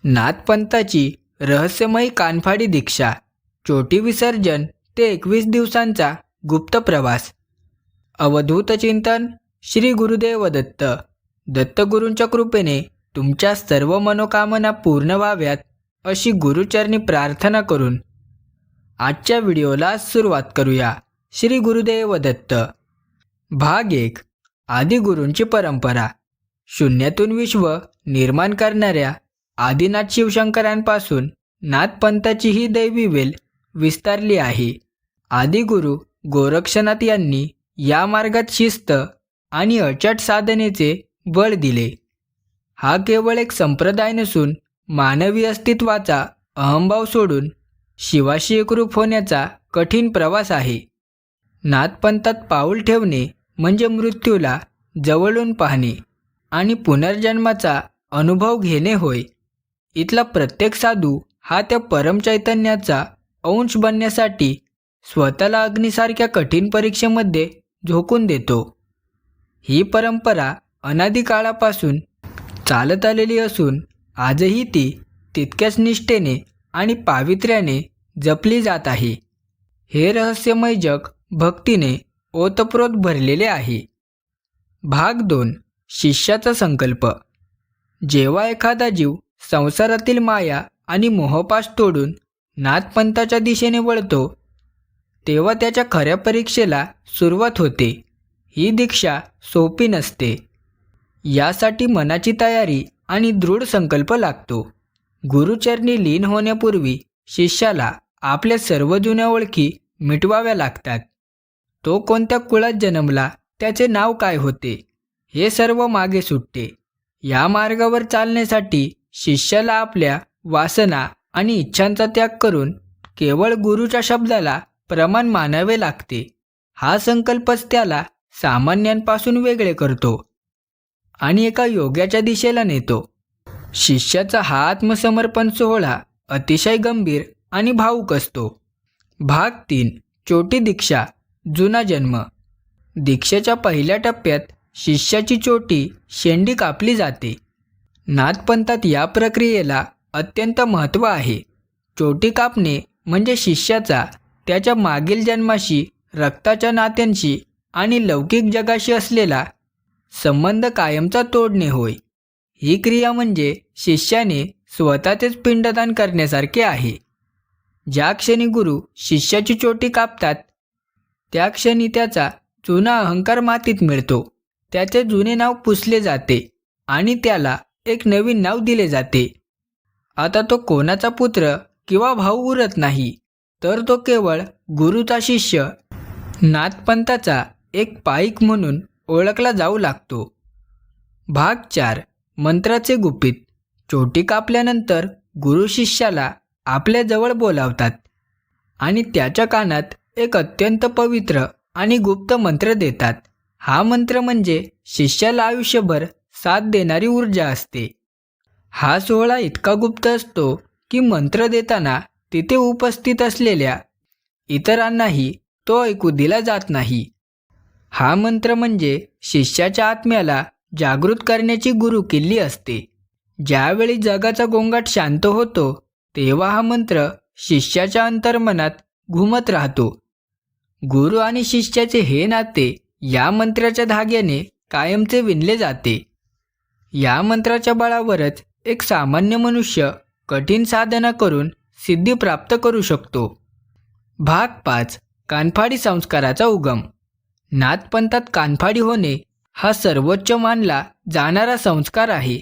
नाथपंथाची रहस्यमयी कानफाडी दीक्षा, चोटी विसर्जन ते 21 दिवसांचा गुप्त प्रवास. अवधूत चिंतन. श्री गुरुदेव दत्त. दत्तगुरूंच्या कृपेने तुमच्या सर्व मनोकामना पूर्ण व्हाव्यात अशी गुरुचरणी प्रार्थना करून आजच्या व्हिडिओला सुरुवात करूया. श्री गुरुदेव दत्त. भाग 1. आदिगुरूंची परंपरा. शून्यातून विश्व निर्माण करणाऱ्या आदिनाथ शिवशंकरांपासून नाथपंथाची ही दैवी वेल विस्तारली आहे. आदिगुरु गोरक्षनाथ यांनी या मार्गात शिस्त आणि अचट साधनेचे बळ दिले. हा केवळ एक संप्रदाय नसून मानवी अस्तित्वाचा अहंभाव सोडून शिवाशी एकरूप होण्याचा कठीण प्रवास आहे. नाथपंथात पाऊल ठेवणे म्हणजे मृत्यूला जवळून पाहणे आणि पुनर्जन्माचा अनुभव घेणे होय. इथला प्रत्येक साधू हा त्या परमचैतन्याचा अंश बनण्यासाठी स्वतःला अग्नीसारख्या कठीण परीक्षेमध्ये झोकून देतो. ही परंपरा अनादी काळापासून चालत आलेली असून आजही ती तितक्याच निष्ठेने आणि पावित्र्याने जपली जात आहे. हे रहस्यमय जग भक्तीने ओतप्रोत भरलेले आहे. भाग 2. शिष्याचा संकल्प. जेव्हा एखादा जीव संसारातील माया आणि मोहपाश तोडून नाथपंथाच्या दिशेने वळतो तेव्हा त्याच्या खऱ्या परीक्षेला सुरुवात होते. ही दीक्षा सोपी नसते. यासाठी मनाची तयारी आणि दृढ संकल्प लागतो. गुरुचरणी लीन होण्यापूर्वी शिष्याला आपल्या सर्व जुन्या ओळखी मिटवाव्या लागतात. तो कोणत्या कुळात जन्मला, त्याचे नाव काय होते, हे सर्व मागे सुटते. या मार्गावर चालण्यासाठी शिष्याला आपल्या वासना आणि इच्छांचा त्याग करून केवळ गुरुच्या शब्दाला प्रमाण मानावे लागते. हा संकल्पच त्याला सामान्यांपासून वेगळे करतो आणि एका योग्याच्या दिशेला नेतो. शिष्याचा हा आत्मसमर्पण सोहळा अतिशय गंभीर आणि भावूक असतो. भाग 3. चोटी दीक्षा, जुना जन्म. दीक्षेच्या पहिल्या टप्प्यात शिष्याची चोटी शेंडी कापली जाते. नाथपंथात या प्रक्रियेला अत्यंत महत्त्व आहे. चोटी कापणे म्हणजे शिष्याचा त्याच्या मागील जन्माशी, रक्ताच्या नात्यांशी आणि लौकिक जगाशी असलेला संबंध कायमचा तोडणे होय. ही क्रिया म्हणजे शिष्याने स्वतःचेच पिंडदान करण्यासारखे आहे. ज्या क्षणी गुरु शिष्याची चोटी कापतात त्या क्षणी त्याचा जुना अहंकार मातीत मिळतो. त्याचे जुने नाव पुसले जाते आणि त्याला एक नवीन नाव दिले जाते. आता तो कोणाचा पुत्र किंवा भाऊ उरत नाही, तर तो केवळ गुरुचा शिष्य, नाथपंथाचा एक पाईक म्हणून ओळखला जाऊ लागतो. भाग 4. मंत्राचे गुपित. चोटी कापल्यानंतर गुरु शिष्याला आपल्या जवळ बोलावतात आणि त्याच्या कानात एक अत्यंत पवित्र आणि गुप्त मंत्र देतात. हा मंत्र म्हणजे शिष्याला आयुष्यभर साथ देणारी ऊर्जा असते. हा सोहळा इतका गुप्त असतो की मंत्र देताना तिथे उपस्थित असलेल्या इतरांनाही तो ऐकू दिला जात नाही. हा मंत्र म्हणजे शिष्याच्या आत्म्याला जागृत करण्याची गुरुकिल्ली असते. ज्यावेळी जगाचा गोंगाट शांत होतो तेव्हा हा मंत्र शिष्याच्या अंतर्मनात घुमत राहतो. गुरु आणि शिष्याचे हे नाते या मंत्राच्या धाग्याने कायमचे विणले जाते. या मंत्राच्या बळावरच एक सामान्य मनुष्य कठीण साधना करून सिद्धी प्राप्त करू शकतो. भाग 5. कानफाडी संस्काराचा उगम. नाथपंथात कानफाडी होणे हा सर्वोच्च मानला जाणारा संस्कार आहे.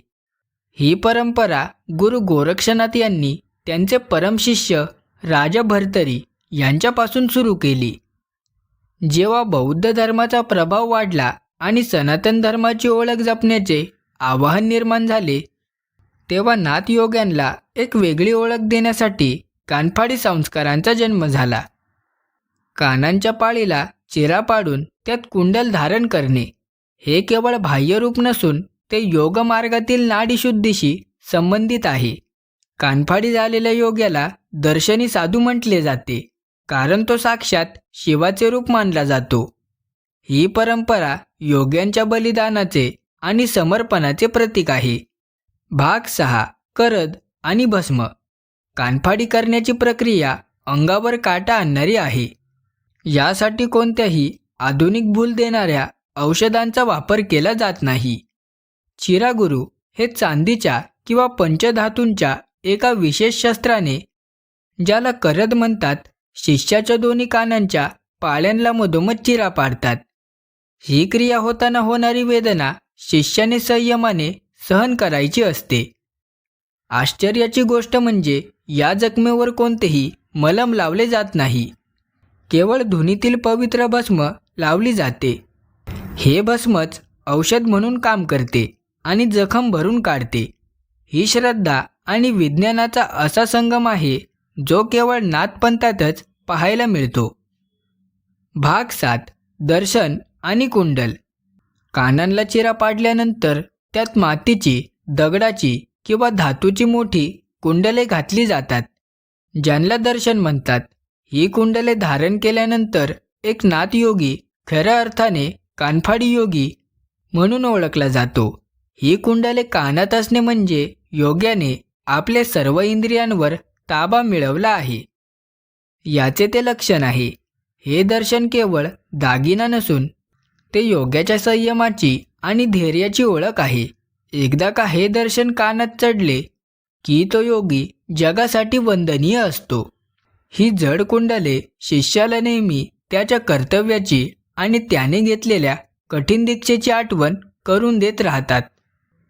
ही परंपरा गुरु गोरक्षनाथ यांनी त्यांचे परमशिष्य राजा भर्तरी यांच्यापासून सुरू केली. जेव्हा बौद्ध धर्माचा प्रभाव वाढला आणि सनातन धर्माची ओळख जपण्याचे आवाहन निर्माण झाले तेव्हा नाथयोग्यांना एक वेगळी ओळख देण्यासाठी कानफाडी संस्कारांचा जन्म झाला. कानांच्या पाळीला चिरा पाडून त्यात कुंडल धारण करणे हे केवळ बाह्यरूप नसून ते योगमार्गातील नाडीशुद्धीशी संबंधित आहे. कानफाडी झालेल्या योग्याला दर्शनी साधू म्हटले जाते, कारण तो साक्षात शिवाचे रूप मानला जातो. ही परंपरा योग्यांच्या बलिदानाचे आणि समर्पणाचे प्रतीक आहे. भाग 6. करद आणि भस्म. कानफाडी करण्याची प्रक्रिया अंगावर काटा आणणारी आहे. यासाठी कोणत्याही आधुनिक भूल देणाऱ्या औषधांचा वापर केला जात नाही. चिरागुरु हे चांदीच्या किंवा पंचधातूंच्या एका विशेष शस्त्राने, ज्याला करद म्हणतात, शिष्याच्या दोन्ही कानांच्या पाळ्यांना मधोमध चिरा पाडतात. ही क्रिया होताना होणारी वेदना शिष्याने संयमाने सहन करायची असते. आश्चर्याची गोष्ट म्हणजे या जखमेवर कोणतेही मलम लावले जात नाही. केवळ धुनीतील पवित्र भस्म लावली जाते. हे भस्मच औषध म्हणून काम करते आणि जखम भरून काढते. ही श्रद्धा आणि विज्ञानाचा असा संगम आहे जो केवळ नाथपंथातच पाहायला मिळतो. भाग 7. दर्शन आणि कुंडल. कानांना चिरा पाडल्यानंतर त्यात मातीची, दगडाची किंवा धातूची मोठी कुंडले घातली जातात, ज्यांना दर्शन म्हणतात. ही कुंडले धारण केल्यानंतर एक नाथयोगी खऱ्या अर्थाने कानफाडी योगी म्हणून ओळखला जातो. ही कुंडले कानात असणे म्हणजे योग्याने आपले सर्व इंद्रियांवर ताबा मिळवला आहे याचे ते लक्षण आहे. हे दर्शन केवळ दागिना नसून ते योग्याच्या संयमाची आणि धैर्याची ओळख आहे. एकदा का हे दर्शन कानात चढले की तो योगी जगासाठी वंदनीय असतो. ही जड कुंडले शिष्याला नेहमी त्याच्या कर्तव्याची आणि त्याने घेतलेल्या कठीण दीक्षेची आठवण करून देत राहतात.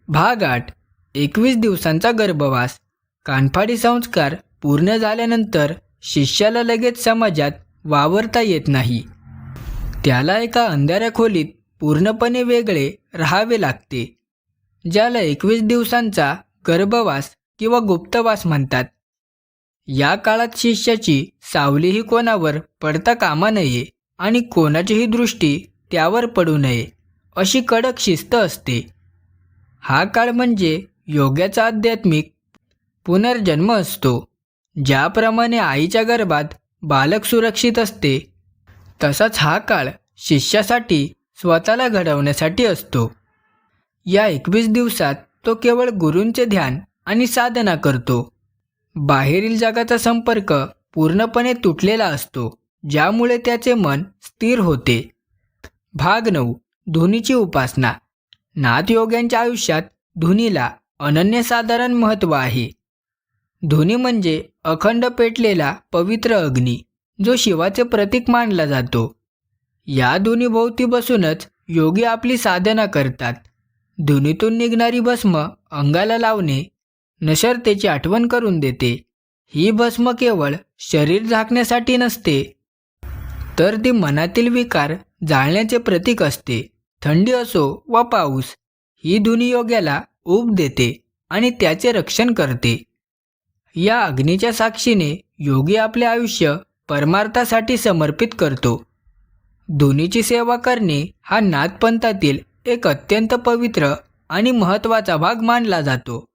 भाग 8. 21 दिवसांचा गर्भवास. कानफाडी संस्कार पूर्ण झाल्यानंतर शिष्याला लगेच समाजात वावरता येत नाही. त्याला एका अंधाऱ्या खोलीत पूर्णपणे वेगळे राहावे लागते, ज्याला 21 दिवसांचा गर्भवास किंवा गुप्तवास म्हणतात. या काळात शिष्याची सावलीही कोणावर पडता कामा नये आणि कोणाचीही दृष्टी त्यावर पडू नये अशी कडक शिस्त असते. हा काळ म्हणजे योग्याचा आध्यात्मिक पुनर्जन्म असतो. ज्याप्रमाणे आईच्या गर्भात बालक सुरक्षित असते, तसाच हा काळ शिष्यासाठी स्वतःला घडवण्यासाठी असतो. या 21 दिवसात तो केवळ गुरूंचे ध्यान आणि साधना करतो. बाहेरील जगाचा संपर्क पूर्णपणे तुटलेला असतो, ज्यामुळे त्याचे मन स्थिर होते. भाग 9. धुनीची उपासना. नाथयोग्यांच्या आयुष्यात धुनीला अनन्यसाधारण महत्त्व आहे. धुनी म्हणजे अखंड पेटलेला पवित्र अग्नी, जो शिवाचे प्रतीक मानला जातो. या धुनीभोवती बसूनच योगी आपली साधना करतात. धुनीतून निघणारी भस्म अंगाला लावणे नश्वरतेची आठवण करून देते. ही भस्म केवळ शरीर झाकण्यासाठी नसते, तर ती मनातील विकार जाळण्याचे प्रतीक असते. थंडी असो वा पाऊस, ही धुनी योग्याला ऊब देते आणि त्याचे रक्षण करते. या अग्नीच्या साक्षीने योगी आपले आयुष्य परमार्थासाठी समर्पित करतो. धुनीची सेवा करणे हा नाथपंथातील एक अत्यंत पवित्र आणि महत्त्वाचा भाग मानला जातो.